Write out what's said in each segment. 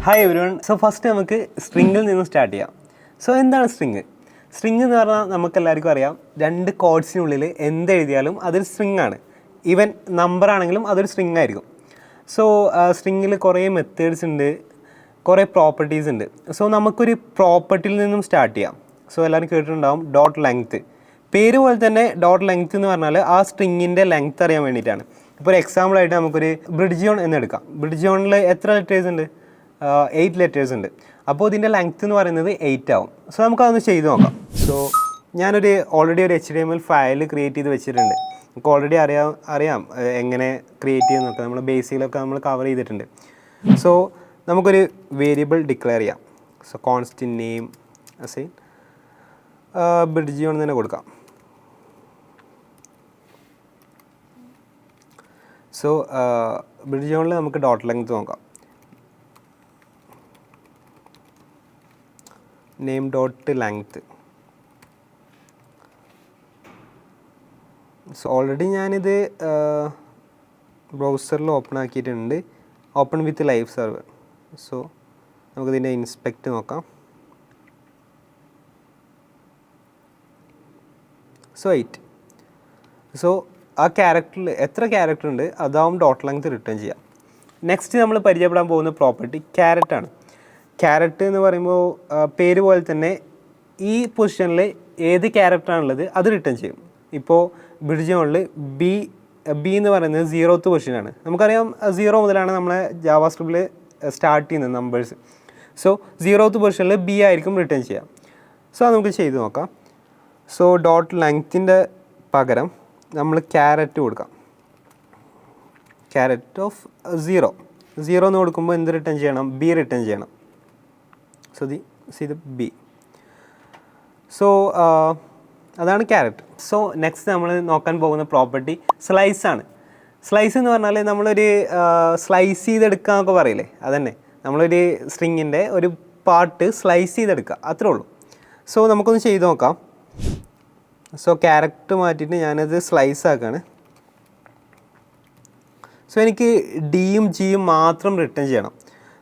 Hi everyone. So first നമുക്ക് സ്ട്രിങ്ങിൽ നിന്ന് start ചെയ്യാം. സോ എന്താണ് സ്ട്രിങ്? സ്ട്രിങ് എന്ന് പറഞ്ഞാൽ നമുക്കെല്ലാവർക്കും അറിയാം, രണ്ട് കോഡ്സിനുള്ളിൽ എന്തെഴുതിയാലും അതൊരു സ്ട്രിങ് ആണ്. ഈവൻ നമ്പർ ആണെങ്കിലും അതൊരു സ്ട്രിങ് ആയിരിക്കും. സോ സ്ട്രിങ്ങിൽ കുറേ മെത്തേഡ്സ് ഉണ്ട്, കുറേ പ്രോപ്പർട്ടീസ് ഉണ്ട്. സോ നമുക്കൊരു പ്രോപ്പർട്ടിയിൽ നിന്നും സ്റ്റാർട്ട് ചെയ്യാം. സോ എല്ലാവരും കേട്ടിട്ടുണ്ടാവും ഡോട്ട് ലെങ്ത്ത്. പേര് പോലെ തന്നെ ഡോട്ട് ലെങ്ത്ത് എന്ന് പറഞ്ഞാൽ ആ സ്ട്രിങ്ങിൻ്റെ ലെങ്ത്ത് അറിയാൻ വേണ്ടിയിട്ടാണ്. ഇപ്പോൾ ഒരു എക്സാമ്പിളായിട്ട് നമുക്കൊരു ബ്രിഡ്ജിയോൺ എന്ന് എടുക്കാം. ബ്രിഡ്ജിയോണിൽ എത്ര ലെറ്റേഴ്സ് ഉണ്ട്? 8 ലെറ്റേഴ്സ് ഉണ്ട്. അപ്പോൾ ഇതിൻ്റെ ലെങ്ത്ത് എന്ന് പറയുന്നത് 8 ആവും. സോ നമുക്കതൊന്ന് ചെയ്ത് നോക്കാം. സോ ഞാനൊരു ഓൾറെഡി ഒരു HTML ഫയൽ ക്രിയേറ്റ് ചെയ്ത് വെച്ചിട്ടുണ്ട്. നമുക്ക് ഓൾറെഡി അറിയാം എങ്ങനെ ക്രിയേറ്റ് ചെയ്ത് നോക്കാം. നമ്മൾ ബേസിക്കിലൊക്കെ നമ്മൾ കവർ ചെയ്തിട്ടുണ്ട്. സോ നമുക്കൊരു വേരിയബിൾ ഡിക്ലെയർ ചെയ്യാം. സോ കോൺസ്റ്റന്റ് നെയിം അസൈൻ ബ്രിഡ്ജിയോൺ തന്നെ കൊടുക്കാം. സോ ബ്രിഡ്ജിയോണിൽ നമുക്ക് ഡോട്ട് ലെങ്ത്ത് നോക്കാം. Name dot length. So already ഞാനിത് ബ്രൗസറിൽ ഓപ്പൺ ആക്കിയിട്ടുണ്ട്. ഓപ്പൺ വിത്ത് ലൈവ് സെർവർ. സോ നമുക്കിതിൻ്റെ ഇൻസ്പെക്റ്റ് നോക്കാം. സോ 8. സോ ആ ക്യാരക്ടറിൽ എത്ര ക്യാരക്ടർ ഉണ്ട് അതാവും ഡോട്ട് ലെങ്ത്ത് റിട്ടേൺ ചെയ്യാം. നെക്സ്റ്റ് നമ്മൾ പരിചയപ്പെടാൻ പോകുന്ന പ്രോപ്പർട്ടി ക്യാരറ്റാണ്. ക്യാരറ്റ് എന്ന് പറയുമ്പോൾ പേര് പോലെ തന്നെ ഈ പൊസിഷനിൽ ഏത് ക്യാരക്ടറാണുള്ളത് അത് റിട്ടേൺ ചെയ്യും. ഇപ്പോൾ ബ്രിഡ്ജിയോണിൽ ബി എന്ന് പറയുന്നത് 0th പൊസിഷനാണ്. നമുക്കറിയാം 0 മുതലാണ് നമ്മളെ ജാവാസ്ക്രിപ്റ്റിൽ സ്റ്റാർട്ട് ചെയ്യുന്നത് നമ്പേഴ്സ്. സോ 0th പൊസിഷനിൽ ബി ആയിരിക്കും റിട്ടേൺ ചെയ്യാം. സോ അത് നമുക്ക് ചെയ്ത് നോക്കാം. സോ ഡോട്ട് ലെങ്ത്തിൻ്റെ പകരം നമ്മൾ ക്യാരറ്റ് കൊടുക്കാം. ക്യാരറ്റ് ഓഫ് 0 എന്ന് കൊടുക്കുമ്പോൾ എന്ത് റിട്ടേൺ ചെയ്യണം? ബി റിട്ടേൺ ചെയ്യണം. സോ ഇത് ബി. സോ അതാണ് ക്യാരറ്റ്. സോ നെക്സ്റ്റ് നമ്മൾ നോക്കാൻ പോകുന്ന പ്രോപ്പർട്ടി സ്ലൈസ് ആണ്. സ്ലൈസ് എന്ന് പറഞ്ഞാൽ നമ്മളൊരു സ്ലൈസ് ചെയ്തെടുക്കുക എന്നൊക്കെ പറയില്ലേ, അതന്നെ. നമ്മളൊരു സ്ട്രിങ്ങിൻ്റെ ഒരു പാർട്ട് സ്ലൈസ് ചെയ്തെടുക്കുക, അത്രേ ഉള്ളൂ. സോ നമുക്കൊന്ന് ചെയ്ത് നോക്കാം. സോ ക്യാരക്ടർ മാറ്റിയിട്ട് ഞാനത് സ്ലൈസ് ആക്കുകയാണ്. സോ എനിക്ക് ഡിയും ജിയും മാത്രം റിട്ടേൺ ചെയ്യണം.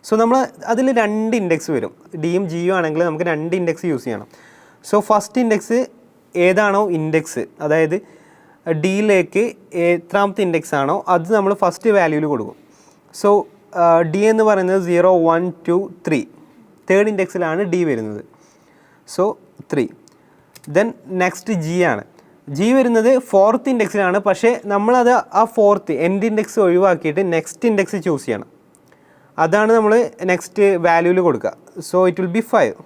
സോ നമ്മൾ അതിൽ 2 ഇൻഡെക്സ് വരും. ഡിയും ജിയും ആണെങ്കിൽ നമുക്ക് 2 ഇൻഡെക്സ് യൂസ് ചെയ്യണം. സോ ഫസ്റ്റ് ഇൻഡെക്സ് ഏതാണോ ഇൻഡെക്സ്, അതായത് ഡിയിലേക്ക് എത്രാമത്തെ ഇൻഡെക്സ് ആണോ അത് നമ്മൾ ഫസ്റ്റ് വാല്യൂവിൽ കൊടുക്കും. സോ ഡി എന്ന് പറയുന്നത് 0, 1, 2, 3. തേർഡ് ഇൻഡെക്സിലാണ് ഡി വരുന്നത്. സോ 3. ദെൻ നെക്സ്റ്റ് ജി ആണ്. ജി വരുന്നത് 4th ഇൻഡെക്സിലാണ്. പക്ഷേ നമ്മളത് ആ 4th എൻഡ് ഇൻഡെക്സ് ഒഴിവാക്കിയിട്ട് നെക്സ്റ്റ് ഇൻഡെക്സ് ചൂസ് ചെയ്യണം. അതാണ് നമ്മൾ നെക്സ്റ്റ് വാല്യൂവിൽ കൊടുക്കുക. So it will B 5.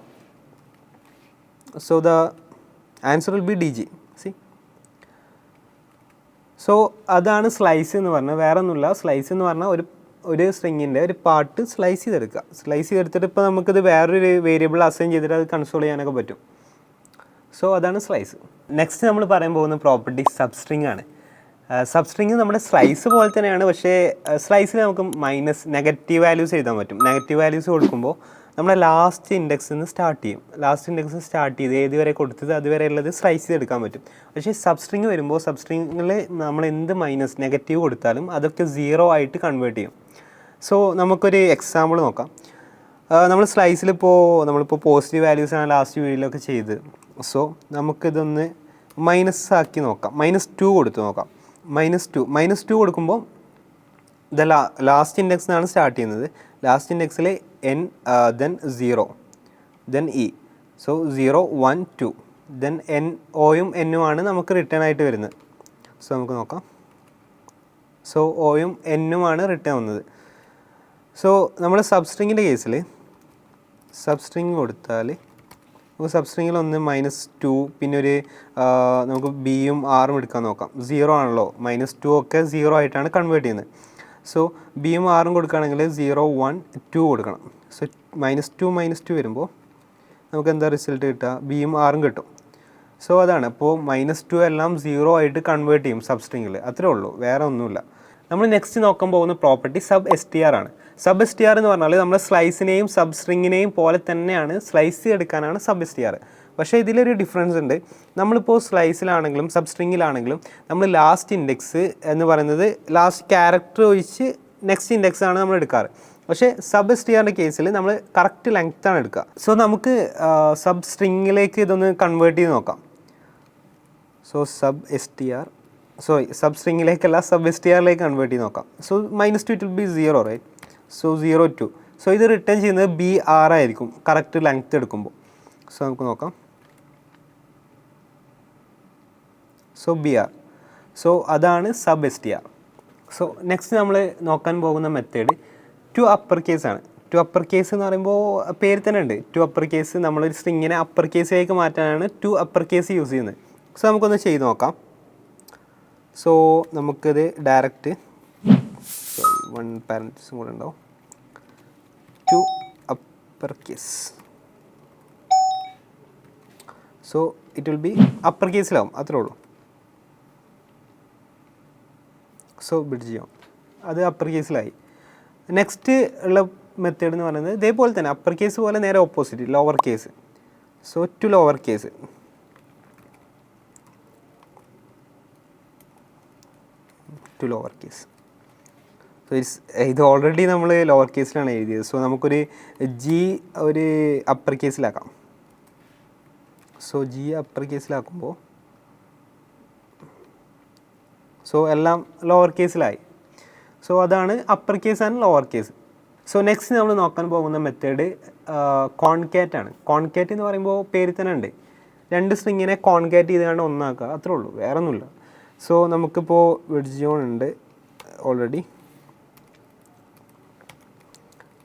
So the answer will be DG. C, so അതാണ് സ്ലൈസ് എന്ന് പറഞ്ഞാൽ. വേറെ ഒന്നുമില്ല. സ്ലൈസ് എന്ന് പറഞ്ഞാൽ ഒരു സ്ട്രിങ്ങിൻ്റെ ഒരു പാർട്ട് സ്ലൈസ് ചെയ്തെടുക്കുക. സ്ലൈസ് ചെയ്തെടുത്തിട്ട് ഇപ്പോൾ നമുക്കിത് വേറൊരു വേരിയബിൾ അസൈൻ ചെയ്തിട്ട് അത് കൺസോൾ ചെയ്യാനൊക്കെ പറ്റും. സോ അതാണ് സ്ലൈസ്. നെക്സ്റ്റ് നമ്മൾ പറയാൻ പോകുന്ന പ്രോപ്പർട്ടി സബ്സ്ട്രിങ് ആണ്. സബ്സ്ട്രിങ് നമ്മുടെ സ്ലൈസ് പോലെ തന്നെയാണ്. പക്ഷേ സ്ലൈസിൽ നമുക്ക് നെഗറ്റീവ് വാല്യൂസ് എഴുതാൻ പറ്റും. നെഗറ്റീവ് വാല്യൂസ് കൊടുക്കുമ്പോൾ നമ്മുടെ ലാസ്റ്റ് ഇൻഡെക്സിൽ നിന്ന് സ്റ്റാർട്ട് ചെയ്യും. ലാസ്റ്റ് ഇൻഡെക്സ് സ്റ്റാർട്ട് ചെയ്ത് ഏതുവരെ കൊടുത്തത് അതുവരെ ഉള്ളത് സ്ലൈസ് ചെയ്തെടുക്കാൻ പറ്റും. പക്ഷേ സബ്സ്ട്രിങ് വരുമ്പോൾ സബ്സ്ട്രിങ്ങിൽ നമ്മൾ എന്ത് നെഗറ്റീവ് കൊടുത്താലും അതൊക്കെ 0 ആയിട്ട് കൺവേർട്ട് ചെയ്യും. സോ നമുക്കൊരു എക്സാമ്പിൾ നോക്കാം. നമ്മൾ സ്ലൈസിലിപ്പോൾ നമ്മളിപ്പോൾ പോസിറ്റീവ് വാല്യൂസാണ് ലാസ്റ്റ് വീഡിയോയിലൊക്കെ ചെയ്ത്. സോ നമുക്കിതൊന്ന് മൈനസ് ആക്കി നോക്കാം. -2 കൊടുത്ത് നോക്കാം. -2 കൊടുക്കുമ്പോൾ ലാസ്റ്റ് ഇൻഡെക്സ് നിന്നാണ് സ്റ്റാർട്ട് ചെയ്യുന്നത്. ലാസ്റ്റ് ഇൻഡെക്സിൽ n, then 0, then e. So 0, 1, 2, then ഓയും എന്നും ആണ് നമുക്ക് റിട്ടേൺ ആയിട്ട് വരുന്നത്. സോ നമുക്ക് നോക്കാം. സോ ഓയും എന്നും ആണ് റിട്ടേൺ വന്നത്. സോ നമ്മൾ സബ്സ്ട്രിങ്ങിൻ്റെ കേസിൽ സബ്സ്ട്രിങ് കൊടുത്താൽ നമുക്ക് സബ്സ്ട്രിങ്ങിൽ ഒന്ന് -2 പിന്നെ ഒരു നമുക്ക് ബിയും ആറും എടുക്കാൻ നോക്കാം. 0 ആണല്ലോ, -2 ഒക്കെ 0 ആയിട്ടാണ് കൺവേർട്ട് ചെയ്യുന്നത്. സോ ബിയും ആറും കൊടുക്കുകയാണെങ്കിൽ 0, 1, 2 കൊടുക്കണം. സോ -2 വരുമ്പോൾ നമുക്ക് എന്താ റിസൾട്ട് കിട്ടുക? ബിയും ആറും കിട്ടും. സോ അതാണ്. അപ്പോൾ -2 എല്ലാം 0 ആയിട്ട് കൺവേർട്ട് ചെയ്യും സബ്സ്ട്രിങ്ങിൽ. അത്രേ ഉള്ളൂ, വേറെ ഒന്നുമില്ല. നമ്മൾ നെക്സ്റ്റ് നോക്കാൻ പോകുന്ന പ്രോപ്പർട്ടി SubStr ആണ്. SubStr എന്ന് പറഞ്ഞാൽ നമ്മൾ സ്ലൈസിനെയും സബ്സ്ട്രിങ്ങിനെയും പോലെ തന്നെയാണ്, സ്ലൈസ് എടുക്കാനാണ് SubStr. പക്ഷേ ഇതിലൊരു ഡിഫറൻസ് ഉണ്ട്. നമ്മളിപ്പോൾ സ്ലൈസിലാണെങ്കിലും സബ്സ്ട്രിങ്ങിലാണെങ്കിലും നമ്മൾ ലാസ്റ്റ് ഇൻഡെക്സ് എന്ന് പറയുന്നത് ലാസ്റ്റ് ക്യാരക്ടർ ഒഴിച്ച് നെക്സ്റ്റ് ഇൻഡെക്സ് ആണ് നമ്മൾ എടുക്കാറ്. പക്ഷേ സബ് എസ് ടി ആറിൻ്റെ കേസിൽ നമ്മൾ കറക്റ്റ് ലെങ്ത്താണ് എടുക്കുക. സോ നമുക്ക് സബ് സ്ട്രിങ്ങിലേക്ക് ഇതൊന്ന് കൺവേർട്ട് ചെയ്ത് നോക്കാം. So sub S T R sub സ്ട്രിങ്ങിലേക്കല്ല സബ് എസ് ടി ആറിലേക്ക് കൺവേർട്ട് ചെയ്ത് നോക്കാം. So -2 it will be 0 right. So 0 2. So ഇത് റിട്ടേൺ ചെയ്യുന്നത് BR ആയിരിക്കും കറക്റ്റ് ലെങ്ത്ത് എടുക്കുമ്പോൾ. സോ നമുക്ക് നോക്കാം. So BR. സോ അതാണ് sub S T R. So next നമ്മൾ നോക്കാൻ പോകുന്ന മെത്തേഡ് ടു അപ്പർ കേസ് ആണ്. ടു അപ്പർ കേസ് എന്ന് പറയുമ്പോൾ പേര് തന്നെ ഉണ്ട്, ടു അപ്പർ കേസ്. നമ്മളൊരു സ്ട്രിങ്ങിനെ അപ്പർ കേസിലേക്ക് മാറ്റാനാണ് ടു അപ്പർ കേസ് യൂസ് ചെയ്യുന്നത്. സോ നമുക്കൊന്ന് ചെയ്ത് നോക്കാം. സോ നമുക്കിത് ഡയറക്റ്റ് 1 പാരൻറ്റീസും കൂടെ ഉണ്ടാവും. To upper case. So it will be upper കേസിലാവും, അത്രേ ഉള്ളൂ. സോ BridgeOn അത് അപ്പർ കേസിലായി. നെക്സ്റ്റ് ഉള്ള മെത്തേഡ് എന്ന് പറയുന്നത് ഇതേപോലെ തന്നെ അപ്പർ കേസ് പോലെ നേരെ opposite lower case. So to lower case. To lower case. So ഇത് ഓൾറെഡി നമ്മൾ ലോവർ കേസിലാണ് എഴുതിയത്. സോ നമുക്കൊരു G ഒരു അപ്പർ കേസിലാക്കാം. സോ G അപ്പർ കേസിലാക്കുമ്പോൾ സോ എല്ലാം ലോവർ കേസിലായി. സോ അതാണ് upper case and lower case. So next നമ്മൾ നോക്കാൻ പോകുന്ന മെത്തേഡ് കോൺകാറ്റ് ആണ്. കോൺകാറ്റ് എന്ന് പറയുമ്പോൾ പേര് തന്നെ ഉണ്ട്, രണ്ട് സ്ട്രിങ്ങിനെ കോൺകാറ്റ് ചെയ്തുകൊണ്ട് ഒന്നാക്കുക, അത്രേ ഉള്ളൂ, വേറെ ഒന്നുമില്ല. സോ നമുക്കിപ്പോൾ BridgeOn ഉണ്ട് ഓൾറെഡി.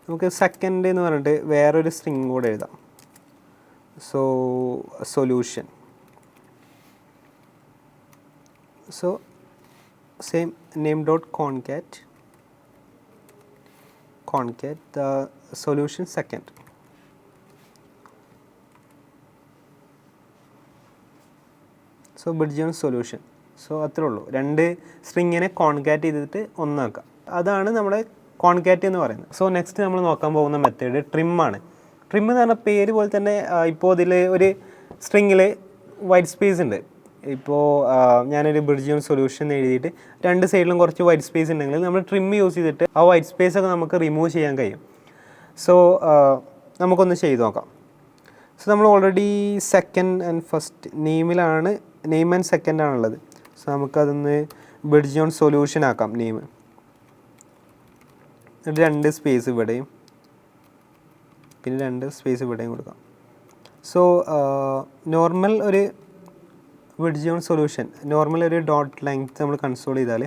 നമുക്ക് സെക്കൻഡ് എന്ന് പറഞ്ഞിട്ട് വേറൊരു സ്ട്രിങ് കൂടെ എഴുതാം. So solution. So same name dot concat the solution second. So BridgeOn solution. So അത്രേ ഉള്ളൂ, രണ്ട് സ്ട്രിങ്ങിനെ കോൺകാറ്റ് ചെയ്തിട്ട് ഒന്നാക്കുക, അതാണ് നമ്മുടെ കോൺകാറ്റ് എന്ന് പറയുന്നത്. സോ നെക്സ്റ്റ് നമ്മൾ നോക്കാൻ പോകുന്ന മെത്തേഡ് ട്രിം ആണ്. ട്രിം എന്ന് പറഞ്ഞ പേര് പോലെ തന്നെ ഇപ്പോൾ ഇതിൽ ഒരു സ്ട്രിങ്ങിൽ വൈറ്റ് സ്പേസ് ഉണ്ട്. ഇപ്പോൾ ഞാനൊരു BridgeOn സൊല്യൂഷൻ എഴുതിയിട്ട് രണ്ട് സൈഡിലും കുറച്ച് വൈറ്റ് സ്പേസ് ഉണ്ടെങ്കിൽ നമ്മൾ ട്രിം യൂസ് ചെയ്തിട്ട് ആ വൈറ്റ് സ്പേസ് ഒക്കെ നമുക്ക് റിമൂവ് ചെയ്യാൻ കഴിയും. സോ നമുക്കൊന്ന് ചെയ്ത് നോക്കാം. സോ നമ്മൾ ഓൾറെഡി സെക്കൻഡ് ആൻഡ് ഫസ്റ്റ് നെയിമിലാണ്, നെയിം ആൻഡ് സെക്കൻഡ് ആണുള്ളത്. സോ നമുക്കതൊന്ന് BridgeOn സൊല്യൂഷൻ ആക്കാം നെയിം. എന്നിട്ട് രണ്ട് സ്പേസ് ഇവിടെയും പിന്നെ രണ്ട് സ്പേസ് ഇവിടെയും കൊടുക്കാം. സോ നോർമൽ ഒരു BridgeOn സൊല്യൂഷൻ നോർമൽ ഒരു ഡോട്ട് ലെങ്ത് നമ്മൾ കൺസോൾ ചെയ്താൽ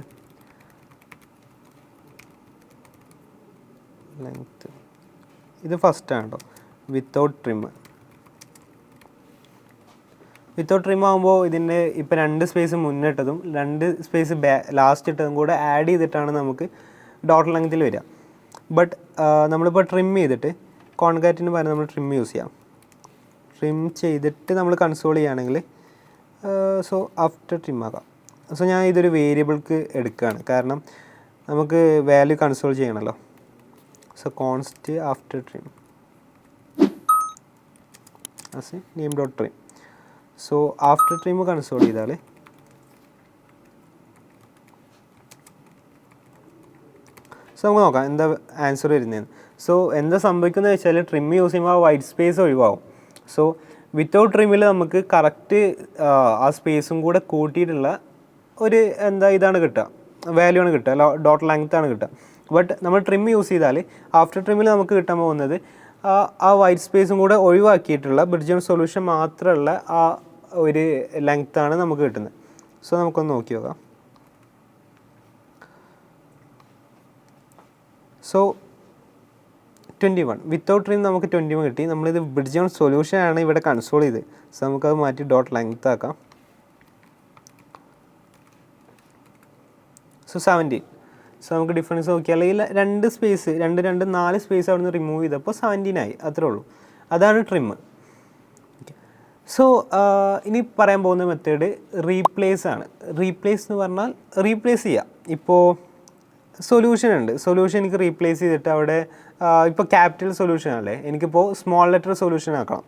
ലെങ്ത് ഇത് ഫസ്റ്റാണ് കേട്ടോ, വിത്തൗട്ട് ട്രിം. വിത്തൗട്ട് ട്രിം ആകുമ്പോൾ ഇതിൻ്റെ ഇപ്പോൾ രണ്ട് സ്പേസ് മുന്നിട്ടതും രണ്ട് സ്പേസ് ലാസ്റ്റ് ഇട്ടതും കൂടെ ആഡ് ചെയ്തിട്ടാണ് നമുക്ക് ഡോട്ട് ലെങ്ത്തിൽ വരിക. ബട്ട് നമ്മളിപ്പോൾ ട്രിം ചെയ്തിട്ട് കോൺകാറ്റിന് പകരം നമ്മൾ ട്രിം യൂസ് ചെയ്യാം. ട്രിം ചെയ്തിട്ട് നമ്മൾ കൺസോൾ ചെയ്യുകയാണെങ്കിൽ സോ ആഫ്റ്റർ ട്രിം ആക്കാം. സോ ഞാൻ ഇതൊരു വേരിയബിൾക്ക് എടുക്കുകയാണ്, കാരണം നമുക്ക് വാല്യൂ കൺസോൾ ചെയ്യണമല്ലോ. So const after trim as name dot trim. So after trim console ചെയ്താൽ സോ നമുക്ക് നോക്കാം എന്താ ആൻസർ വരുന്നതെന്ന്. സോ എന്താ സംഭവിക്കുന്നത് വെച്ചാൽ ട്രിം യൂസ് ചെയ്യുമ്പോൾ ആ വൈറ്റ് സ്പേസ് ഒഴിവാകും. സോ വിത്തൗട്ട് ട്രിമ്മിൽ നമുക്ക് കറക്റ്റ് ആ സ്പേസും കൂടെ കൂട്ടിയിട്ടുള്ള ഒരു ഇതാണ് കിട്ടുക, വാല്യൂ ആണ് കിട്ടുക, ഡോട്ട് ലെങ്ത് ആണ് കിട്ടുക. ബട്ട് നമ്മൾ ട്രിം യൂസ് ചെയ്താൽ ആഫ്റ്റർ ട്രിമ്മിൽ നമുക്ക് കിട്ടാൻ പോകുന്നത് ആ വൈറ്റ് സ്പേസും കൂടെ ഒഴിവാക്കിയിട്ടുള്ള BridgeOn സൊല്യൂഷൻ മാത്രമുള്ള ആ ഒരു ലെങ്ത്താണ് നമുക്ക് കിട്ടുന്നത്. സോ നമുക്കൊന്ന് നോക്കി നോക്കാം. സോ 21 വിത്തൗട്ട് ട്രിം നമുക്ക് 21 കിട്ടി. നമ്മളിത് BridgeOn സൊല്യൂഷൻ ആണ് ഇവിടെ കൺസോൾ ചെയ്ത്. സോ നമുക്കത് മാറ്റി ഡോട്ട് ലെങ്ത് ആക്കാം. സോ 17. സോ നമുക്ക് ഡിഫറൻസ് നോക്കിയാൽ ഈ രണ്ട് സ്പേസ് 4 സ്പേസ് അവിടെ നിന്ന് റിമൂവ് ചെയ്തപ്പോൾ 17 ആയി, അത്രേ ഉള്ളൂ. അതാണ് ട്രിം. സോ ഇനി പറയാൻ പോകുന്ന മെത്തേഡ് റീപ്ലേസ് ആണ്. റീപ്ലേസ് എന്ന് പറഞ്ഞാൽ റീപ്ലേസ് ചെയ്യുക. ഇപ്പോൾ സൊല്യൂഷൻ ഉണ്ട്, സൊല്യൂഷൻ എനിക്ക് റീപ്ലേസ് ചെയ്തിട്ട് അവിടെ ഇപ്പോൾ ക്യാപിറ്റൽ സൊല്യൂഷൻ അല്ലേ, എനിക്കിപ്പോൾ സ്മോൾ ലെറ്റർ സൊല്യൂഷൻ ആക്കണം,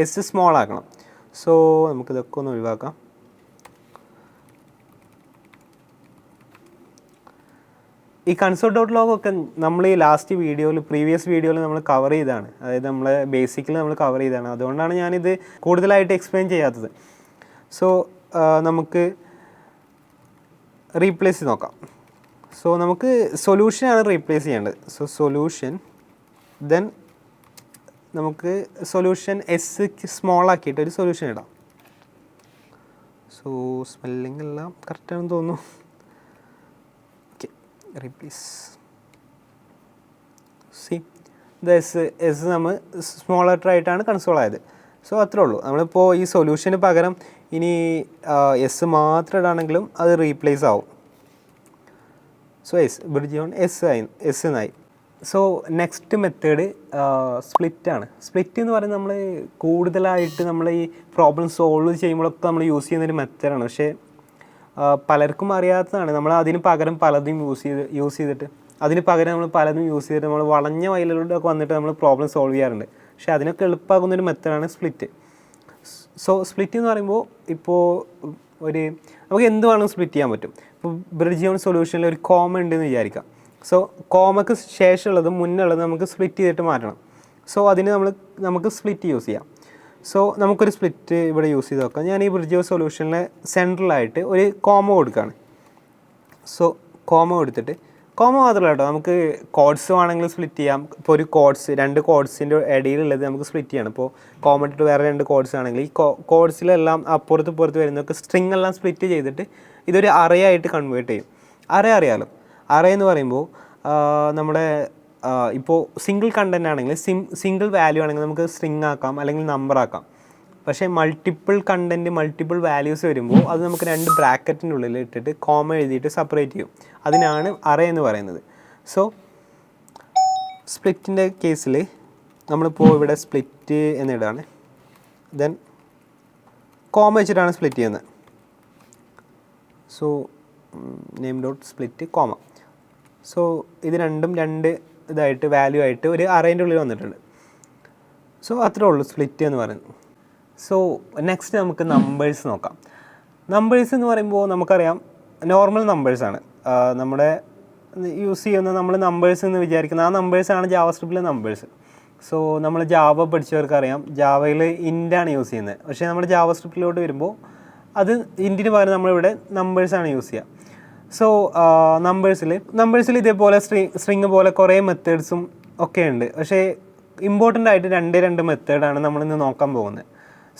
എസ് സ്മോൾ ആക്കണം. സോ നമുക്കിതൊക്കെ ഒന്ന് ഒഴിവാക്കാം. ഈ കൺസോൾ ഡോട്ട് ലോഗ് ഒക്കെ നമ്മൾ ഈ ലാസ്റ്റ് വീഡിയോയിൽ പ്രീവിയസ് വീഡിയോയിൽ നമ്മൾ കവർ ചെയ്തതാണ്, അതായത് നമ്മളെ ബേസിക്കലി നമ്മൾ കവർ ചെയ്തതാണ്. അതുകൊണ്ടാണ് ഞാനിത് കൂടുതലായിട്ട് എക്സ്പ്ലെയിൻ ചെയ്യാത്തത്. സോ നമുക്ക് റീപ്ലേസ് നോക്കാം. സോ നമുക്ക് സൊല്യൂഷനാണ് റീപ്ലേസ് ചെയ്യേണ്ടത്. സോ സൊല്യൂഷൻ, ദെൻ നമുക്ക് സൊല്യൂഷൻ എസ് സ്മോൾ ആക്കിയിട്ട് ഒരു സൊല്യൂഷൻ ഇടാം. സോ സ്പെല്ലിംഗ് എല്ലാം കറക്റ്റാണെന്ന് തോന്നുന്നു. ഓക്കെ, റീപ്ലേസ് സി ഇത് എസ് നമ്മൾ സ്മോൾ ലെറ്റർ ആയിട്ടാണ് കൺസോൾ ആയത്. സോ അത്രേ ഉള്ളൂ. നമ്മളിപ്പോൾ ഈ സൊല്യൂഷന് പകരം ഇനി എസ് മാത്രം ഇടാണെങ്കിലും അത് റീപ്ലേസ് ആവും. സോ ബ്രിഡ്ജിയോൺ എസ് എന്നായി. സോ നെക്സ്റ്റ് മെത്തേഡ് സ്പ്ലിറ്റാണ്. സ്പ്ലിറ്റ് എന്ന് പറയുന്നത് നമ്മൾ കൂടുതലായിട്ട് നമ്മൾ ഈ പ്രോബ്ലം സോൾവ് ചെയ്യുമ്പോഴൊക്കെ നമ്മൾ യൂസ് ചെയ്യുന്നൊരു മെത്തേഡാണ്. പക്ഷേ പലർക്കും അറിയാത്തതാണ്. നമ്മൾ അതിന് പകരം പലതും യൂസ് ചെയ്തിട്ട് നമ്മൾ വളഞ്ഞ വയലിലൂടെയൊക്കെ വന്നിട്ട് നമ്മൾ പ്രോബ്ലം സോൾവ് ചെയ്യാറുണ്ട്. പക്ഷേ അതിനൊക്കെ എളുപ്പമാകുന്നൊരു മെത്തേഡാണ് സ്പ്ലിറ്റ്. സോ സ്പ്ലിറ്റ് എന്ന് പറയുമ്പോൾ ഇപ്പോൾ നമുക്ക് എന്ത് വേണമെങ്കിലും സ്പ്ലിറ്റ് ചെയ്യാൻ പറ്റും. ഇപ്പോൾ ബ്രിഡ്ജിയോൺ സൊല്യൂഷനിൽ ഒരു കോമ ഉണ്ടെന്ന് വിചാരിക്കാം. സോ കോമയ്ക്ക് ശേഷമുള്ളതും മുന്നുള്ളതും നമുക്ക് സ്പ്ലിറ്റ് ചെയ്തിട്ട് മാറ്റണം. സോ അതിന് നമുക്ക് സ്പ്ലിറ്റ് യൂസ് ചെയ്യാം. സോ നമുക്കൊരു സ്പ്ലിറ്റ് ഇവിടെ യൂസ് ചെയ്ത് നോക്കാം. ഞാൻ ഈ ബ്രിഡ്ജിയോൺ സൊല്യൂഷനിലെ സെൻട്രലായിട്ട് ഒരു കോമ കൊടുക്കുകയാണ്. സോ കോമ കൊടുത്തിട്ട്, കോമ മാത്രമല്ല കേട്ടോ, നമുക്ക് കോഡ്സ് വേണമെങ്കിൽ സ്പ്ലിറ്റ് ചെയ്യാം. ഇപ്പോൾ ഒരു രണ്ട് കോഡ്സിൻ്റെ ഇടയിലുള്ളത് നമുക്ക് സ്പ്ലിറ്റ് ചെയ്യണം. ഇപ്പോൾ കോമ ഇട്ടിട്ട് വേറെ രണ്ട് കോഡ്സ് ആണെങ്കിൽ ഈ കോഡ്സിലെല്ലാം അപ്പുറത്ത് പുറത്ത് വരുന്നതൊക്കെ സ്ട്രിങ് എല്ലാം സ്പ്ലിറ്റ് ചെയ്തിട്ട് ഇതൊരു അറേ ആയിട്ട് കൺവേർട്ട് ചെയ്യും. അറിയാലോ, അറേ എന്ന് പറയുമ്പോൾ നമ്മുടെ ഇപ്പോൾ സിംഗിൾ കണ്ടൻറ് ആണെങ്കിൽ സിംഗിൾ വാല്യൂ ആണെങ്കിൽ നമുക്ക് സ്ട്രിങ് ആക്കാം അല്ലെങ്കിൽ നമ്പർ ആക്കാം. പക്ഷേ മൾട്ടിപ്പിൾ കണ്ടൻറ്റ് മൾട്ടിപ്പിൾ വാല്യൂസ് വരുമ്പോൾ അത് നമുക്ക് രണ്ട് ബ്രാക്കറ്റിൻ്റെ ഉള്ളിൽ ഇട്ടിട്ട് കോമ എഴുതിയിട്ട് സെപ്പറേറ്റ് ചെയ്യും. അതിനാണ് അറേ എന്ന് പറയുന്നത്. സോ സ്പ്ലിറ്റിൻ്റെ കേസിൽ നമ്മളിപ്പോൾ ഇവിടെ സ്പ്ലിറ്റ് എന്നിടാണ്. ദെൻ കോമ വെച്ചിട്ടാണ് സ്പ്ലിറ്റ് ചെയ്യുന്നത്. So name dot split comma. So ഇത് രണ്ടും രണ്ട് ഇതായിട്ട് വാല്യൂ ആയിട്ട് ഒരു അറേൻ്റെ ഉള്ളിൽ വന്നിട്ടുണ്ട്. സോ അത്രേ ഉള്ളൂ സ്പ്ലിറ്റ് എന്ന് പറയുന്നത്. സോ നെക്സ്റ്റ് നമുക്ക് നമ്പേഴ്സ് നോക്കാം. നമ്പേഴ്സ് എന്ന് പറയുമ്പോൾ നമുക്കറിയാം നോർമൽ നമ്പേഴ്സാണ് നമ്മുടെ യൂസ് ചെയ്യുന്ന, നമ്മൾ നമ്പേഴ്സ് എന്ന് വിചാരിക്കുന്ന ആ നമ്പേഴ്സാണ് ജാവാസ്ക്രിപ്റ്റിലെ നമ്പേഴ്സ്. സോ നമ്മൾ ജാവ പഠിച്ചവർക്കറിയാം ജാവയിൽ ഇൻ്റാണ് യൂസ് ചെയ്യുന്നത്. പക്ഷേ നമ്മൾ ജാവാസ്ക്രിപ്റ്റിലോട്ട് വരുമ്പോൾ അത് ഇൻറ്റിന് പകരം നമ്മളിവിടെ നമ്പേഴ്സാണ് യൂസ് ചെയ്യുക. സോ നമ്പേഴ്സിൽ ഇതേപോലെ സ്ട്രിങ് പോലെ കുറേ മെത്തേഡ്സും ഒക്കെ ഉണ്ട്. പക്ഷേ ഇമ്പോർട്ടൻ്റ് ആയിട്ട് രണ്ട് മെത്തേഡാണ് നമ്മളിന്ന് നോക്കാൻ പോകുന്നത്.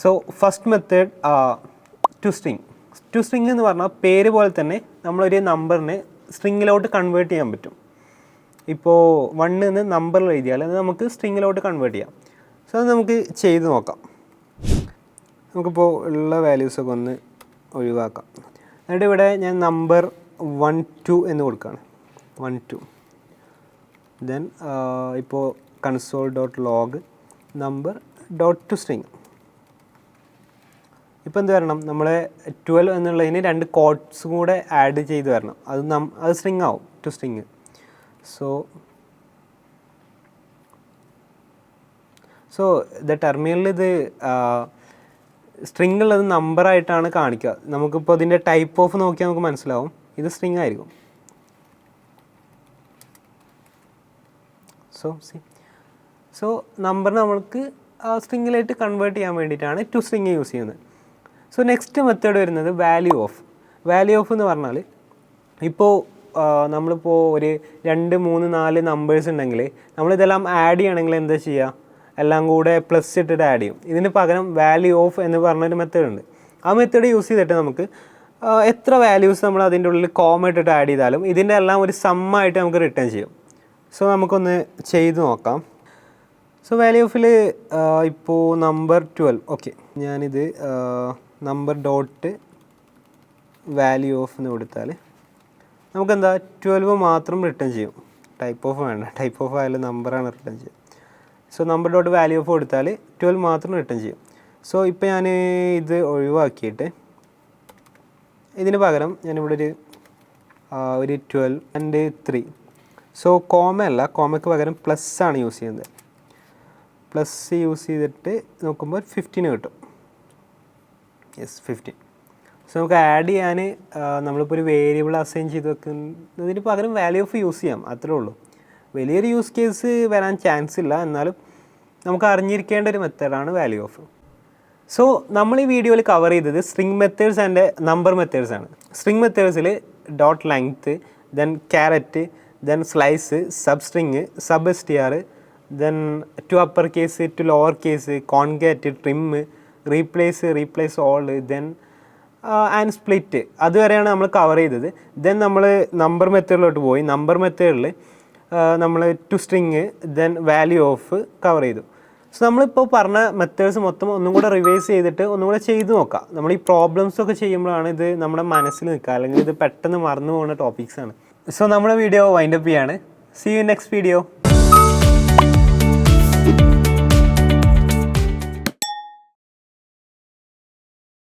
So first method to string എന്ന് പറഞ്ഞാൽ പേര് പോലെ തന്നെ നമ്മളൊരു നമ്പറിനെ സ്ട്രിങ്ങിലോട്ട് കൺവേർട്ട് ചെയ്യാൻ പറ്റും. ഇപ്പോൾ 1 എന്ന് നമ്പറിൽ എഴുതിയാൽ അത് നമുക്ക് സ്ട്രിങ്ങിലോട്ട് കൺവേർട്ട് ചെയ്യാം. സോ അത് നമുക്ക് ചെയ്ത് നോക്കാം. നമുക്കിപ്പോൾ ഉള്ള വാല്യൂസൊക്കെ ഒന്ന് ഒഴിവാക്കാം. എന്നിട്ട് ഇവിടെ ഞാൻ നമ്പർ 1 2 എന്ന് കൊടുക്കുകയാണ്. 1 2 ദെൻ ഇപ്പോൾ console dot log number dot to string. ഇപ്പോൾ എന്ത് വരണം, നമ്മളെ 12 എന്നുള്ളതിന് രണ്ട് കോഡ്സ് കൂടെ ആഡ് ചെയ്ത് വരണം. അത് സ്ട്രിങ് ആവും, ടു സ്ട്രിങ്. സോ ഇത് ടെർമിനലിൽ ഇത് സ്ട്രിങ് ഉള്ളത് നമ്പറായിട്ടാണ് കാണിക്കുക. നമുക്കിപ്പോൾ ഇതിൻ്റെ ടൈപ്പ് ഓഫ് നോക്കിയാൽ നമുക്ക് മനസ്സിലാവും ഇത് സ്ട്രിങ് ആയിരിക്കും. സോ നമ്പറിന് നമ്മൾക്ക് സ്ട്രിങ്ങിലായിട്ട് കൺവേർട്ട് ചെയ്യാൻ വേണ്ടിയിട്ടാണ് ടു സ്ട്രിങ് യൂസ് ചെയ്യുന്നത്. സോ നെക്സ്റ്റ് മെത്തേഡ് വരുന്നത് വാല്യൂ ഓഫ് എന്ന് പറഞ്ഞാൽ ഇപ്പോൾ നമ്മളിപ്പോൾ ഒരു 2 3 4 നമ്പേഴ്സ് ഉണ്ടെങ്കിൽ നമ്മളിതെല്ലാം ആഡ് ചെയ്യണമെങ്കിൽ എന്താ ചെയ്യുക, എല്ലാം കൂടെ പ്ലസ് ഇട്ടിട്ട് ആഡ് ചെയ്യും. ഇതിന് പകരം വാല്യൂ ഓഫ് എന്ന് പറഞ്ഞൊരു മെത്തേഡ് ഉണ്ട്. ആ മെത്തേഡ് യൂസ് ചെയ്തിട്ട് നമുക്ക് എത്ര വാല്യൂസ് നമ്മൾ അതിൻ്റെ ഉള്ളിൽ കോമ ഇട്ടിട്ട് ആഡ് ചെയ്താലും ഇതിൻ്റെ എല്ലാം ഒരു സമ്മായിട്ട് നമുക്ക് റിട്ടേൺ ചെയ്യും. സോ നമുക്കൊന്ന് ചെയ്ത് നോക്കാം. സോ വാല്യൂ ഓഫിൽ ഇപ്പോൾ നമ്പർ 12, ഓക്കെ, ഞാനിത് നമ്പർ ഡോട്ട് വാല്യൂ ഓഫ് എന്ന് കൊടുത്താൽ നമുക്കെന്താ 12 മാത്രം റിട്ടേൺ ചെയ്യും. ടൈപ്പ് ഓഫ് വേണ്ട, ടൈപ്പ് ഓഫ് ആയാലും നമ്പറാണ് റിട്ടേൺ ചെയ്യുക. So number dot value of കൊടുത്താൽ 12 മാത്രം റിട്ടേൺ ചെയ്യും. സോ ഇപ്പോൾ ഞാൻ ഇത് ഒഴിവാക്കിയിട്ട് ഇതിന് പകരം ഞാനിവിടെ ഒരു 12 and 3. സോ കോമയല്ല, കോമയ്ക്ക് പകരം പ്ലസ് ആണ് യൂസ് ചെയ്യുന്നത്. പ്ലസ് യൂസ് ചെയ്തിട്ട് നോക്കുമ്പോൾ 15 കിട്ടും. യെസ്, 15. സോ നമുക്ക് ആഡ് ചെയ്യാൻ നമ്മളിപ്പോൾ ഒരു വേരിയബിൾ അസൈൻ ചെയ്ത് വെക്കുന്നതിന് പകരം വാല്യൂ ഓഫ് യൂസ് ചെയ്യാം, അത്രേ ഉള്ളൂ. വലിയൊരു യൂസ് കേസ് വരാൻ ചാൻസ് ഇല്ല, എന്നാലും നമുക്ക് അറിഞ്ഞിരിക്കേണ്ട ഒരു മെത്തേഡാണ് വാല്യൂ ഓഫ്. സോ നമ്മൾ ഈ വീഡിയോയിൽ കവർ ചെയ്തത് string methods and number methods ആണ്. സ്ട്രിംഗ് മെത്തേഡ്സിൽ dot length, then char at, then slice, sub string, sub str, then to upper case, to lower case, concat, trim, replace all, then and split, അതുവരെയാണ് നമ്മൾ cover ചെയ്തത്. Then നമ്മൾ number മെത്തേഡിലോട്ട് പോയി. Number മെത്തേഡിൽ നമ്മൾ to string, then value of cover ചെയ്തു. So നമ്മളിപ്പോൾ പറഞ്ഞ മെത്തേഡ്സ് മൊത്തം ഒന്നും കൂടെ റിവൈസ് ചെയ്തിട്ട് ഒന്നും കൂടെ ചെയ്ത് നോക്കാം. നമ്മൾ ഈ പ്രോബ്ലംസൊക്കെ ചെയ്യുമ്പോഴാണ് ഇത് നമ്മുടെ മനസ്സിൽ നിൽക്കുക, അല്ലെങ്കിൽ ഇത് പെട്ടെന്ന് മറന്നു പോകുന്ന ടോപ്പിക്സാണ്. സോ നമ്മുടെ വീഡിയോ വൈൻഡപ്പ് ചെയ്യാണ്. See you next video.